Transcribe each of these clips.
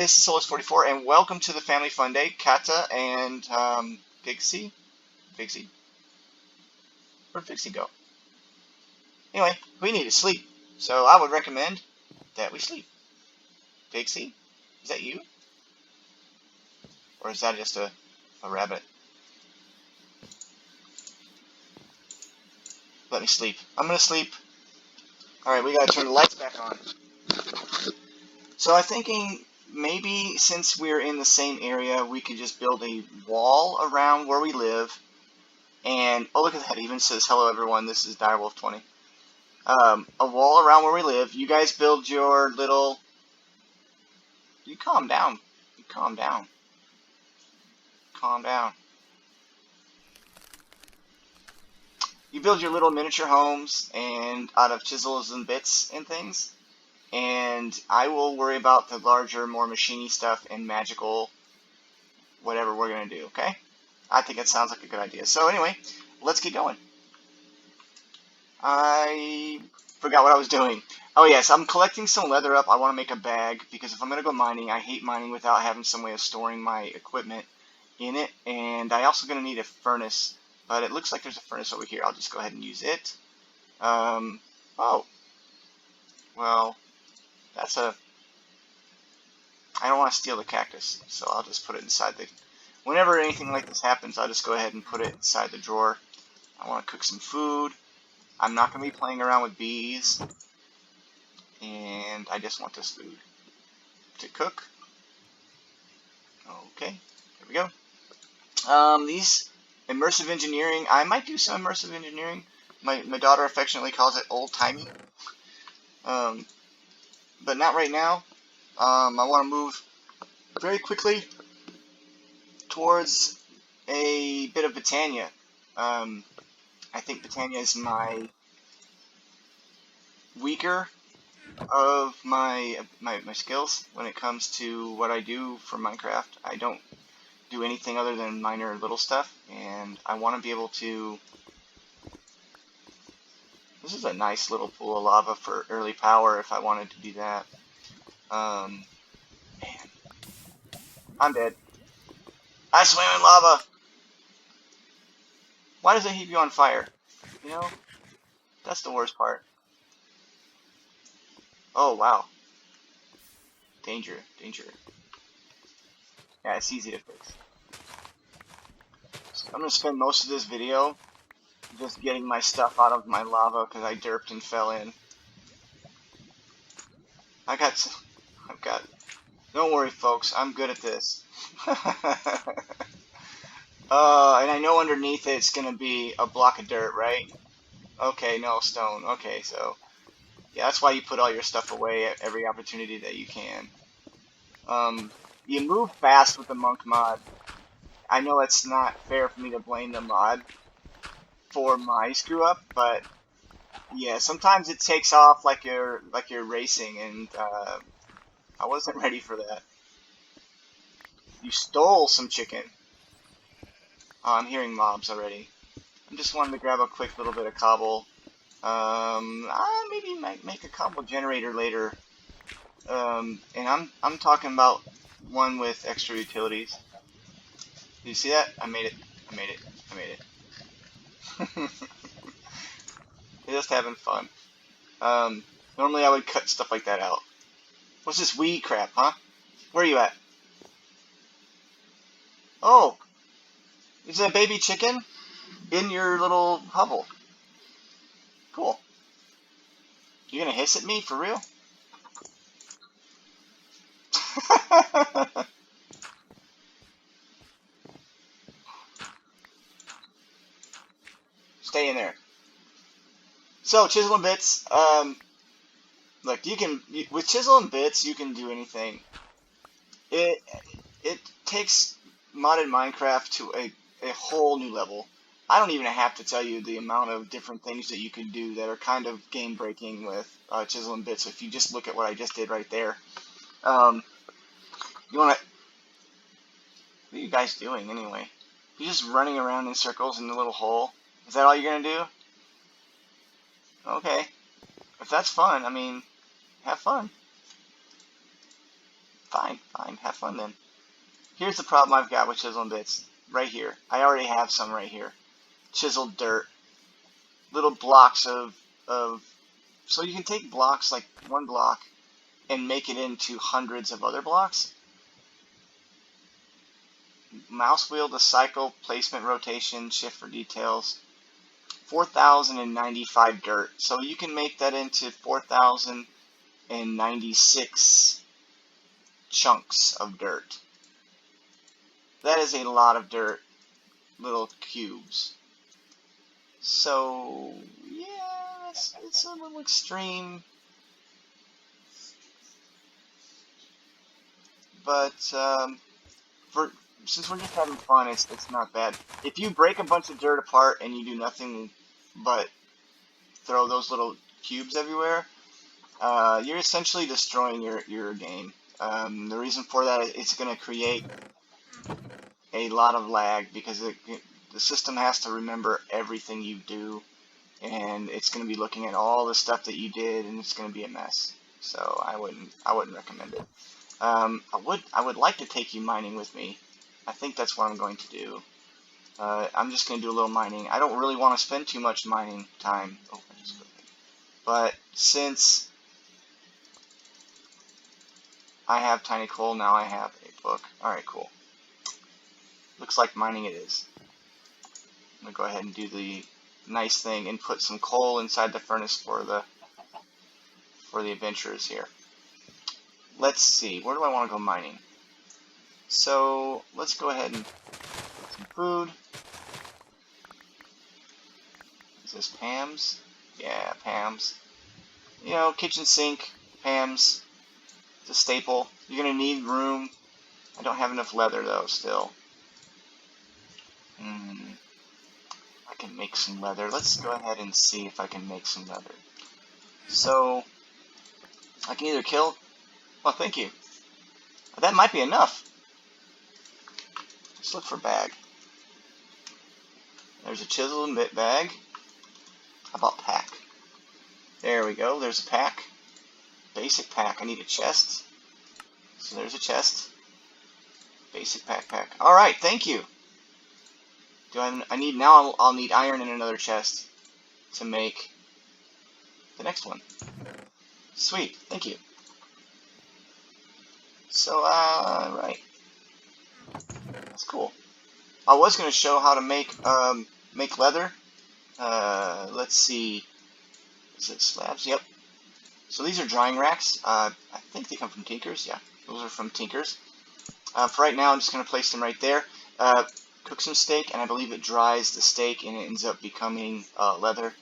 This is Souless 44, and welcome to the Family Fun Day. Kata and Figzi? Figzi? Where'd Figzi go? Anyway, we need to sleep, so I would recommend that we sleep. Figzi? Is that you? Or is that just a rabbit? Let me sleep. I'm gonna sleep. Alright, we gotta turn the lights back on. So I'm thinking maybe since we're in the same area, we could just build a wall around where we live. And, oh look at that, it even says, hello everyone, this is Direwolf20. A wall around where we live. You guys build your little... You calm down. You calm down. Calm down. You build your little miniature homes and out of chisels and bits and things. And I will worry about the larger, more machiney stuff and magical whatever we're going to do, okay? I think it sounds like a good idea. So anyway, let's get going. I forgot what I was doing. Oh yes, I'm collecting some leather up. I want to make a bag because if I'm going to go mining, I hate mining without having some way of storing my equipment in it. And I also going to need a furnace, but it looks like there's a furnace over here. I'll just go ahead and use it. Oh. Well, that's a... I don't want to steal the cactus, so I'll just put it inside the... Whenever anything like this happens, I'll just go ahead and put it inside the drawer. I want to cook some food. I'm not going to be playing around with bees. And I just want this food to cook. Okay, here we go. These immersive engineering, I might do some immersive engineering. My daughter affectionately calls it old-timey. But not right now. I want to move very quickly towards a bit of Britannia. I think Britannia is my weaker of my skills when it comes to what I do for Minecraft. I don't do anything other than minor little stuff, and I want to be able to... This is a nice little pool of lava for early power if I wanted to do that. Man. I'm dead. I swam in lava! Why does it heap you on fire? You know? That's the worst part. Oh, wow. Danger, danger. Yeah, it's easy to fix. So I'm going to spend most of this video just getting my stuff out of my lava because I derped and fell in. I've got... Don't worry, folks. I'm good at this. And I know underneath it's going to be a block of dirt, right? Okay, no, stone. Okay, so... Yeah, that's why you put all your stuff away at every opportunity that you can. You move fast with the monk mod. I know it's not fair for me to blame the mod for my screw up, but yeah, sometimes it takes off like you're racing, and I wasn't ready for that. You stole some chicken. Oh, I'm hearing mobs already. I'm just wanting to grab a quick little bit of cobble. I maybe might make a cobble generator later. And I'm talking about one with extra utilities. Do you see that? I made it. I made it. I made it. Just having fun. Normally I would cut stuff like that out. What's this weed crap, huh? Where are you at? Oh! Is it a baby chicken in your little hovel? Cool. You gonna hiss at me for real? Stay in there. So, chisel and bits. Look, with chisel and bits, you can do anything. It takes modded Minecraft to a whole new level. I don't even have to tell you the amount of different things that you can do that are kind of game breaking with chisel and bits. If you just look at what I just did right there, you wanna. What are you guys doing anyway? You're just running around in circles in the little hole. Is that all you're gonna do? Okay. If that's fun, I mean, have fun. Fine, fine. Have fun then. Here's the problem I've got with chiseling bits. Right here. I already have some right here. Chiseled dirt. Little blocks of... So you can take blocks, like one block, and make it into hundreds of other blocks. Mouse wheel to cycle, placement, rotation, shift for details. 4,095 dirt. So you can make that into 4,096 chunks of dirt. That is a lot of dirt, little cubes. So, yeah, it's a little extreme. But, since we're just having fun, it's not bad. If you break a bunch of dirt apart and you do nothing but throw those little cubes everywhere, you're essentially destroying your game. The reason for that is it's going to create a lot of lag because the system has to remember everything you do, and it's going to be looking at all the stuff that you did, and it's going to be a mess. So I wouldn't recommend it. I would like to take you mining with me. I think that's what I'm going to do. I'm just going to do a little mining. I don't really want to spend too much mining time. Oh, I just clicked it. But since I have tiny coal, now I have a book. Alright, cool. Looks like mining it is. I'm going to go ahead and do the nice thing and put some coal inside the furnace for the adventurers here. Let's see, where do I want to go mining? So, let's go ahead and get some food. Is this Pam's? Yeah, Pam's. You know, kitchen sink, Pam's. It's a staple. You're going to need room. I don't have enough leather, though, still. I can make some leather. Let's go ahead and see if I can make some leather. So, I can either kill... Oh, thank you. That might be enough. Let's look for bag. There's a chisel and bit bag. How about pack? There we go. There's a pack. Basic pack. I need a chest. So there's a chest. Basic pack. Alright, thank you. I need now I'll need iron in another chest to make the next one. Sweet, thank you. So, right. That's cool. I was going to show how to make leather. Let's see. Is it slabs? Yep. So these are drying racks. I think they come from Tinkers. Yeah, those are from Tinkers. For right now, I'm just going to place them right there. Cook some steak, and I believe it dries the steak, and it ends up becoming leather.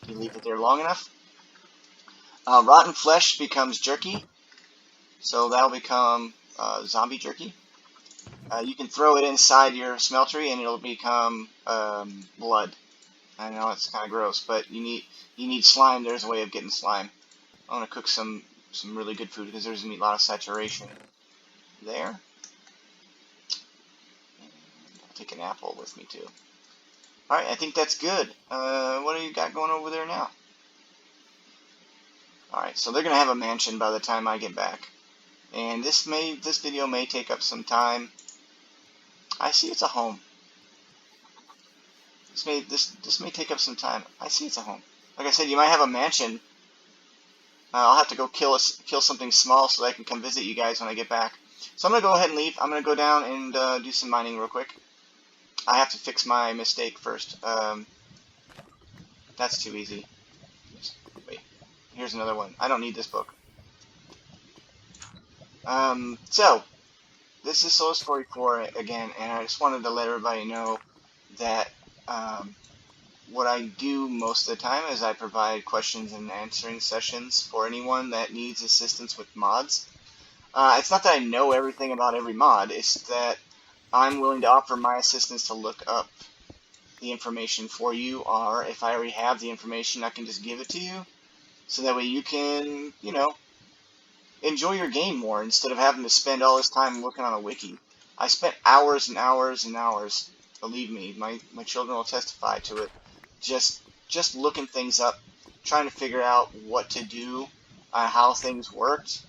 You leave it there long enough. Rotten flesh becomes jerky. So that'll become zombie jerky. You can throw it inside your smeltery and it'll become blood. I know it's kind of gross, but you need slime. There's a way of getting slime. I want to cook some really good food because there's going to be a lot of saturation there. And I'll take an apple with me too. Alright, I think that's good. What do you got going over there now? Alright, so they're going to have a mansion by the time I get back. And this video may take up some time. I see it's a home. This may take up some time. I see it's a home. Like I said, you might have a mansion. I'll have to go kill something small so that I can come visit you guys when I get back. So I'm gonna go ahead and leave. I'm gonna go down and do some mining real quick. I have to fix my mistake first. That's too easy. Wait, here's another one. I don't need this book. So, this is Souless 44 again, and I just wanted to let everybody know that what I do most of the time is I provide questions and answering sessions for anyone that needs assistance with mods. It's not that I know everything about every mod, it's that I'm willing to offer my assistance to look up the information for you, or if I already have the information, I can just give it to you, so that way you can, you know, enjoy your game more instead of having to spend all this time looking on a wiki. I spent hours and hours and hours, believe me, my children will testify to it, just looking things up, trying to figure out what to do, how things worked.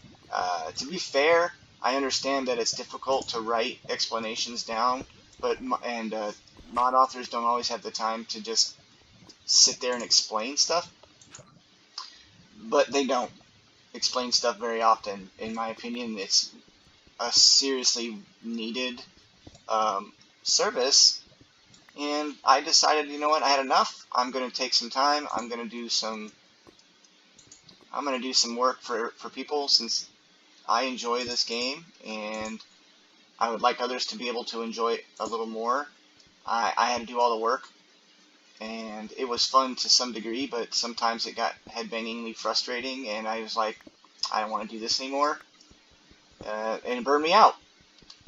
To be fair, I understand that it's difficult to write explanations down, but mod authors don't always have the time to just sit there and explain stuff. But they don't explain stuff very often. In my opinion, it's a seriously needed service. And I decided, you know what, I had enough. I'm going to take some time. I'm going to do some work for people, since I enjoy this game and I would like others to be able to enjoy it a little more. I had to do all the work, and it was fun to some degree, but sometimes it got headbangingly frustrating, and I was like, I don't want to do this anymore, and it burned me out.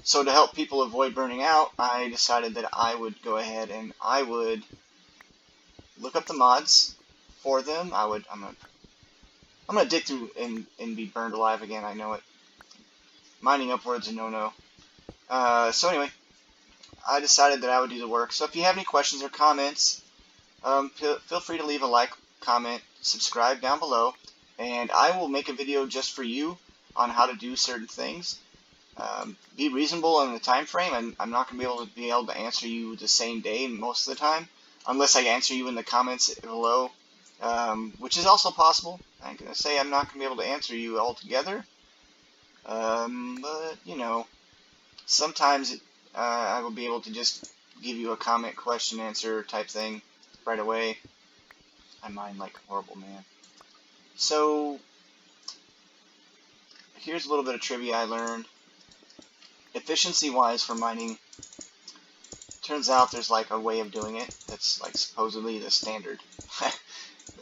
So to help people avoid burning out, I decided that I would go ahead and I would look up the mods for them. I'm gonna dig through and be burned alive again. I know it. Mining upwards a no-no. So anyway, I decided that I would do the work. So if you have any questions or comments, feel free to leave a like, comment, subscribe down below, and I will make a video just for you on how to do certain things. Be reasonable in the time frame. I'm not going to be able to answer you the same day most of the time, unless I answer you in the comments below, which is also possible. I'm going to say I'm not going to be able to answer you altogether, but you know, sometimes I will be able to just give you a comment, question, answer type thing right away. I mine like a horrible man. So here's a little bit of trivia I learned. Efficiency-wise for mining, turns out there's like a way of doing it that's like supposedly the standard.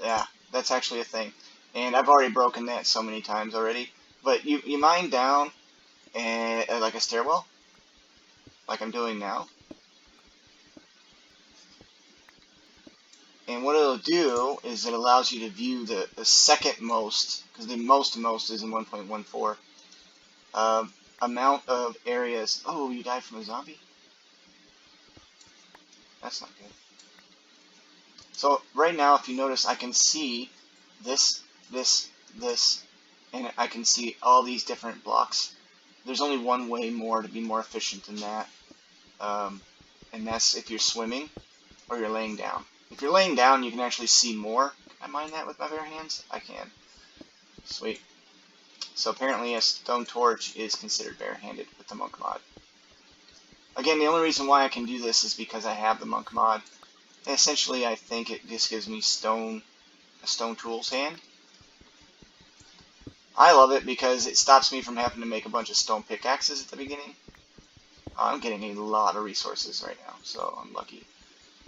Yeah, that's actually a thing. And I've already broken that so many times already. But you mine down and like a stairwell, like I'm doing now. And what it'll do is it allows you to view the second most, because the most is in 1.14. Amount of areas. Oh, you died from a zombie? That's not good. So right now, if you notice, I can see this, and I can see all these different blocks. There's only one way more to be more efficient than that, and that's if you're swimming or you're laying down. If you're laying down, you can actually see more. Can I mine that with my bare hands? I can. Sweet. So apparently a stone torch is considered barehanded with the monk mod. Again, the only reason why I can do this is because I have the monk mod. And essentially, I think it just gives me a stone tools hand. I love it because it stops me from having to make a bunch of stone pickaxes at the beginning. I'm getting a lot of resources right now, so I'm lucky.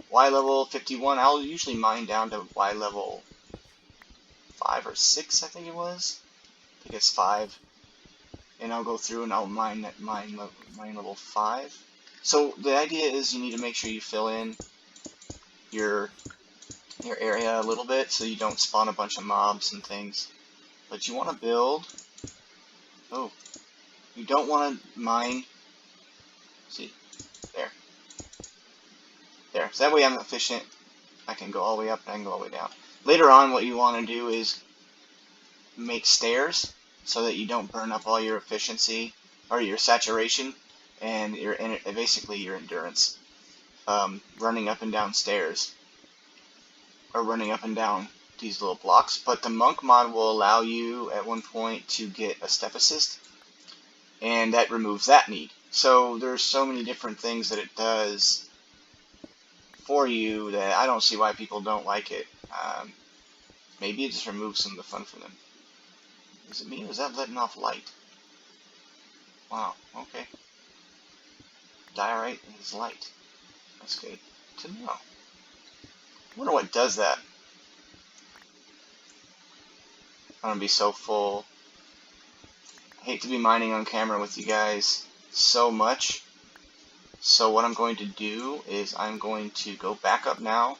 Y level 51, I'll usually mine down to Y level 5 or 6, I think it was. I think it's 5. And I'll go through and I'll mine level 5. So the idea is you need to make sure you fill in your area a little bit so you don't spawn a bunch of mobs and things. But you want to build. Oh, you don't want to mine. See, there. So that way I'm efficient. I can go all the way up and I can go all the way down. Later on, what you want to do is make stairs so that you don't burn up all your efficiency or your saturation and basically your endurance. Running up and down stairs or running up and down these little blocks. But the monk mod will allow you at one point to get a step assist, and that removes that need. So there's so many different things that it does for you that I don't see why people don't like it. Maybe it just removes some of the fun for them. Is it me? Or is that letting off light? Wow, okay. Diorite is light. That's good to know. I wonder what does that. I'm gonna be so full. I hate to be mining on camera with you guys so much. So what I'm going to do is I'm going to go back up now,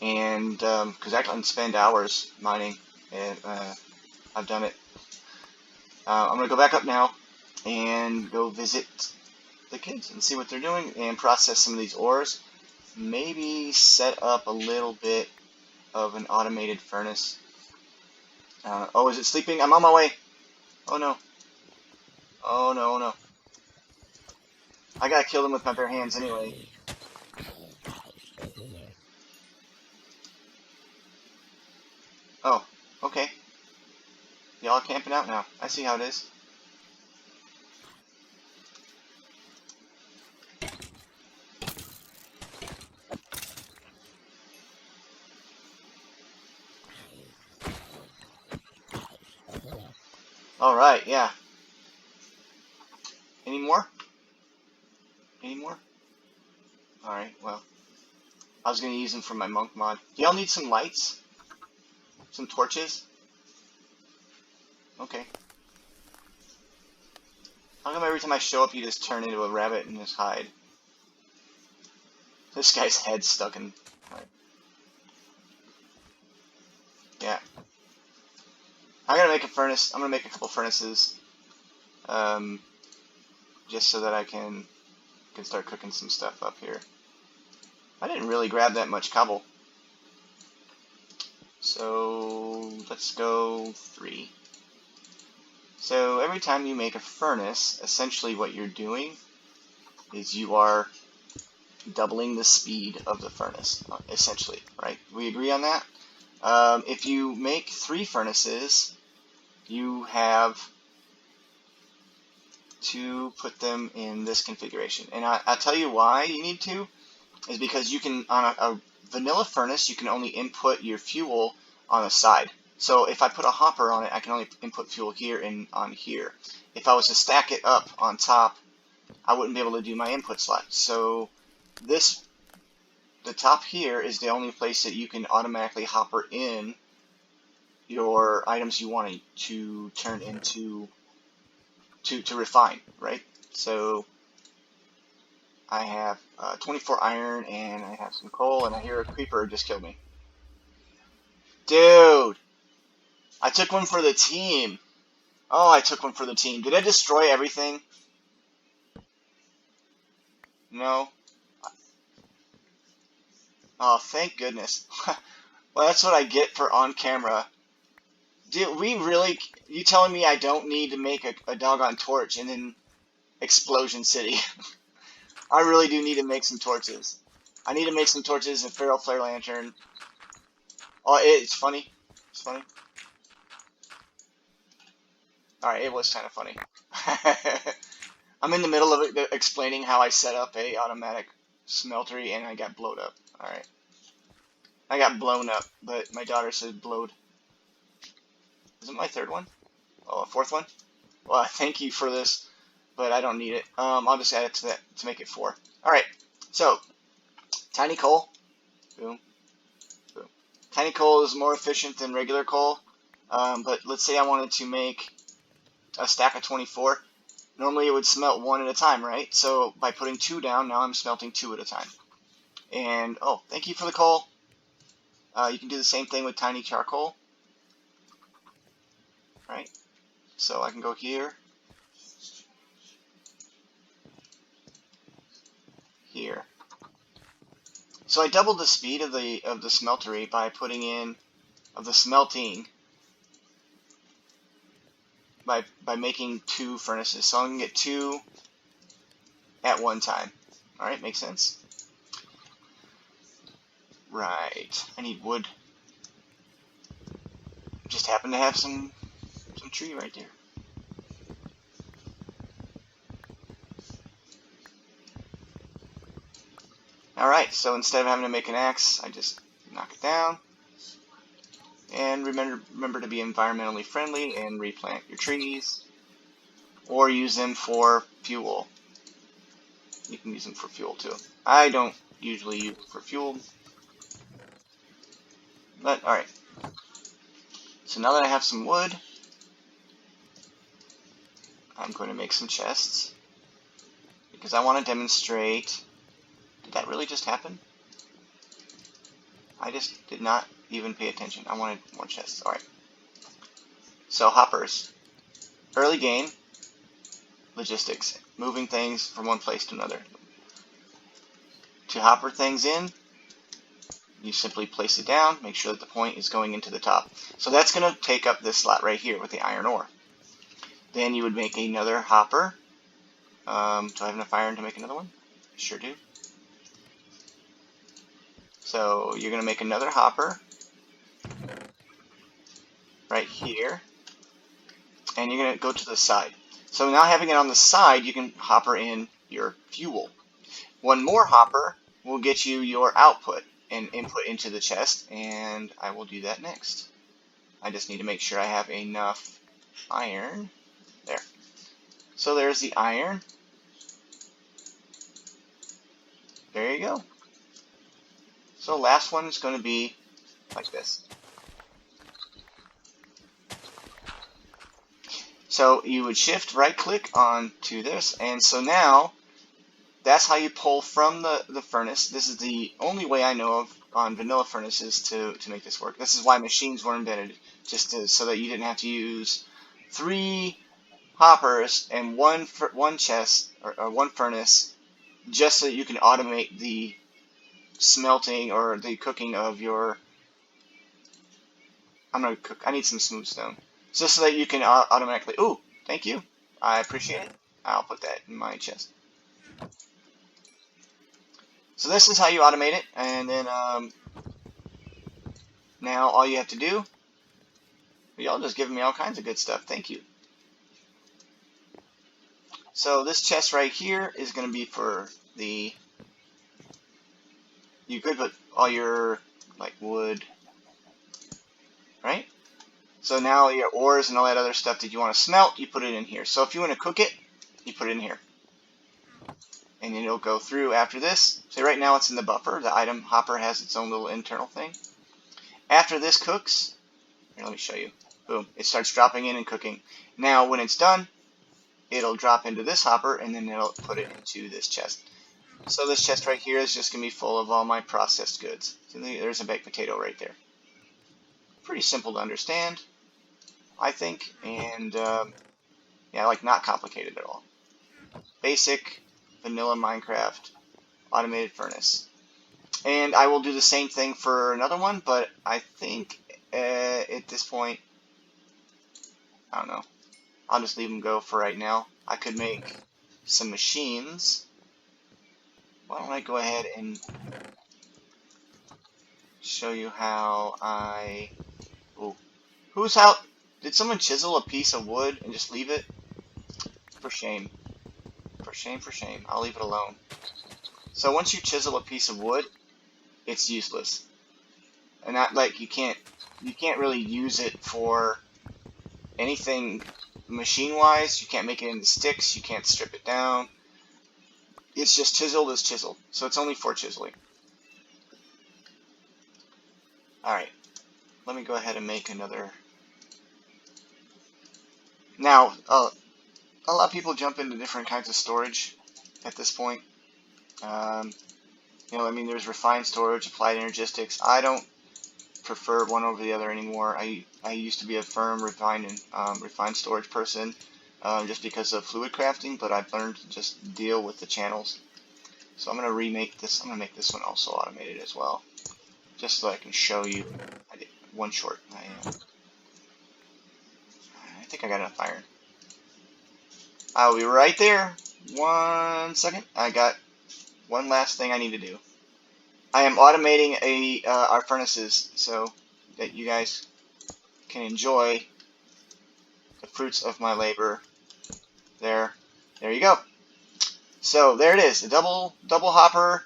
and because I can spend hours mining, and I've done it. I'm going to go back up now and go visit the kids and see what they're doing and process some of these ores. Maybe set up a little bit of an automated furnace. Oh, is it sleeping? I'm on my way. Oh no. Oh no, no. I gotta kill them with my bare hands anyway. Oh, okay. Y'all are camping out now. I see how it is. Alright, yeah. Any more? Any more? Alright, well. I was gonna use them for my monk mod. Do y'all need some lights? Some torches? Okay. How come every time I show up you just turn into a rabbit and just hide? This guy's head's stuck in... Right. Yeah. I'm gonna make a furnace. I'm gonna make a couple furnaces. Just so that I can start cooking some stuff up here. I didn't really grab that much cobble. So let's go 3. So every time you make a furnace, essentially what you're doing is you are doubling the speed of the furnace, essentially, right? We agree on that? If you make 3 furnaces, you have to put them in this configuration. And I'll tell you why you need to, is because you can, on a vanilla furnace, you can only input your fuel on the side. So if I put a hopper on it, I can only input fuel here and on here. If I was to stack it up on top, I wouldn't be able to do my input slot. So the top here is the only place that you can automatically hopper in your items you want to turn into, to refine, right? So I have 24 iron, and I have some coal, and I hear a creeper just killed me. Dude! I took one for the team. Oh, I took one for the team. Did I destroy everything? No? Oh, thank goodness. Well, that's what I get for on camera. Dude, we really... You telling me I don't need to make a doggone torch and then Explosion City? I really do need to make some torches. I need to make some torches and Feral Flare Lantern. Oh, it's funny. It's funny. Alright, it was kind of funny. I'm in the middle of it, explaining how I set up a automatic smeltery and I got blowed up. Alright. I got blown up, but my daughter said blowed. Is it my 3rd one? Oh, a 4th one? Well, thank you for this, but I don't need it. I'll just add it to that to make it 4. Alright, so, tiny coal. Boom. Boom. Tiny coal is more efficient than regular coal, but let's say I wanted to make a stack of 24. Normally it would smelt 1 at a time, right? So by putting 2 down, now I'm smelting 2 at a time. And, oh, thank you for the coal. You can do the same thing with tiny charcoal. Right? So I can go here. Here. So I doubled the speed of the smeltery by putting in, of the smelting, by making 2 furnaces. So I can get 2 at one time. Alright, makes sense. Right. I need wood. Just happen to have some tree right there. Alright, so instead of having to make an axe, I just knock it down. And remember to be environmentally friendly and replant your trees. Or use them for fuel. You can use them for fuel too. I don't usually use them for fuel. But, alright. So now that I have some wood, I'm going to make some chests. Because I want to demonstrate... Did that really just happen? I just did not even pay attention. I wanted more chests. Alright. So, hoppers. Early game. Logistics. Moving things from one place to another. To hopper things in, you simply place it down, make sure that the point is going into the top. So that's going to take up this slot right here with the iron ore. Then you would make another hopper. Do I have enough iron to make another one? I sure do. So you're going to make another hopper right here, and you're going to go to the side. So now having it on the side, you can hopper in your fuel. One more hopper will get you your output and input into the chest, and I will do that next. I just need to make sure I have enough iron. There. So there's the iron. There you go. So last one is going to be like this. So you would shift right click onto this, and so now that's how you pull from the furnace. This is the only way I know of on vanilla furnaces to make this work. This is why machines were invented, so that you didn't have to use 3 hoppers and one chest or one furnace, just so that you can automate the smelting or the cooking of your. I'm gonna cook. I need some smooth stone, just so that you can automatically. Ooh, thank you. I appreciate it. I'll put that in my chest. So this is how you automate it, and then now all you have to do. Y'all just giving me all kinds of good stuff. Thank you. So this chest right here is going to be for the. You could put all your like wood, right? So now your ores and all that other stuff that you want to smelt, you put it in here. So if you want to cook it, you put it in here. And then it'll go through after this. So right now it's in the buffer. The item hopper has its own little internal thing. After this cooks, here, let me show you. Boom, it starts dropping in and cooking. Now when it's done, it'll drop into this hopper and then it'll put it into this chest. So this chest right here is just going to be full of all my processed goods. So there's a baked potato right there. Pretty simple to understand, I think, and yeah, like not complicated at all. Basic vanilla Minecraft automated furnace. And I will do the same thing for another one, but I think at this point, I don't know. I'll just leave them go for right now. I could make some machines. Why don't I go ahead and show you how I... Ooh. Who's out? Did someone chisel a piece of wood and just leave it? For shame. For shame, for shame. I'll leave it alone. So once you chisel a piece of wood, it's useless. And not like you can't really use it for anything machine-wise. You can't make it into sticks. You can't strip it down. It's just chiseled as chiseled. So it's only for chiseling. Alright. Let me go ahead and make another. Now, a lot of people jump into different kinds of storage at this point. You know, I mean, there's refined storage, applied energistics. I don't prefer one over the other anymore. I used to be a firm refined storage person, just because of fluid crafting, but I've learned to just deal with the channels. So I'm going to remake this. I'm going to make this one also automated as well, just so I can show you. I did one short. I think I got enough iron. I'll be right there. 1 second. I got one last thing I need to do. I am automating our furnaces so that you guys can enjoy the fruits of my labor. There you go. So there it is, a double hopper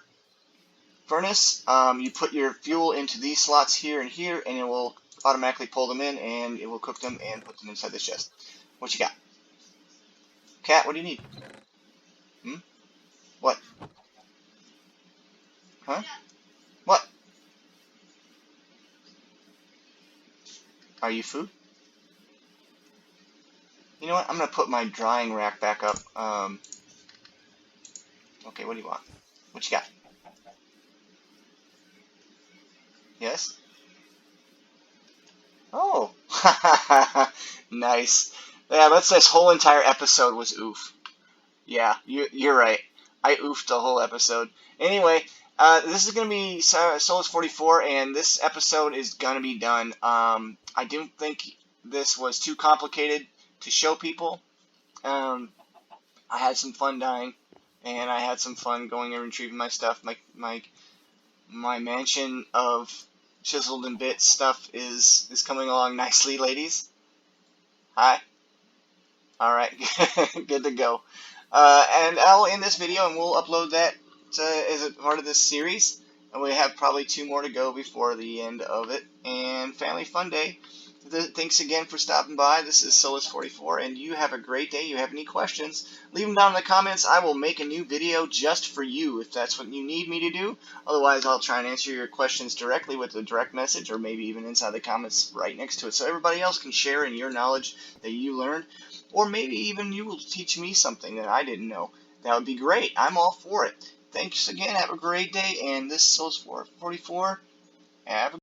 furnace. You put your fuel into these slots here, and it will automatically pull them in, and it will cook them and put them inside the chest. What you got? Cat, what do you need? What? Huh? What? Are you food? You know what? I'm going to put my drying rack back up. Okay, what do you want? What you got? Yes? Oh! Nice. Yeah, that's this whole entire episode was oof. Yeah, you're right. I oofed the whole episode. Anyway, this is going to be Souless 44, and this episode is going to be done. I didn't think this was too complicated to show people, I had some fun dying, and I had some fun going and retrieving my stuff. My mansion of chiseled and bit stuff is coming along nicely, ladies. Hi. All right, good to go. And I'll end this video, and we'll upload that as a part of this series. And we have probably 2 more to go before the end of it. And Family Fun Day. Thanks again for stopping by. This is Souless44, and you have a great day. You have any questions, leave them down in the comments. I will make a new video just for you if that's what you need me to do. Otherwise, I'll try and answer your questions directly with a direct message, or maybe even inside the comments right next to it, so everybody else can share in your knowledge that you learned. Or maybe even you will teach me something that I didn't know. That would be great. I'm all for it. Thanks again. Have a great day. And this is Souless44. Have a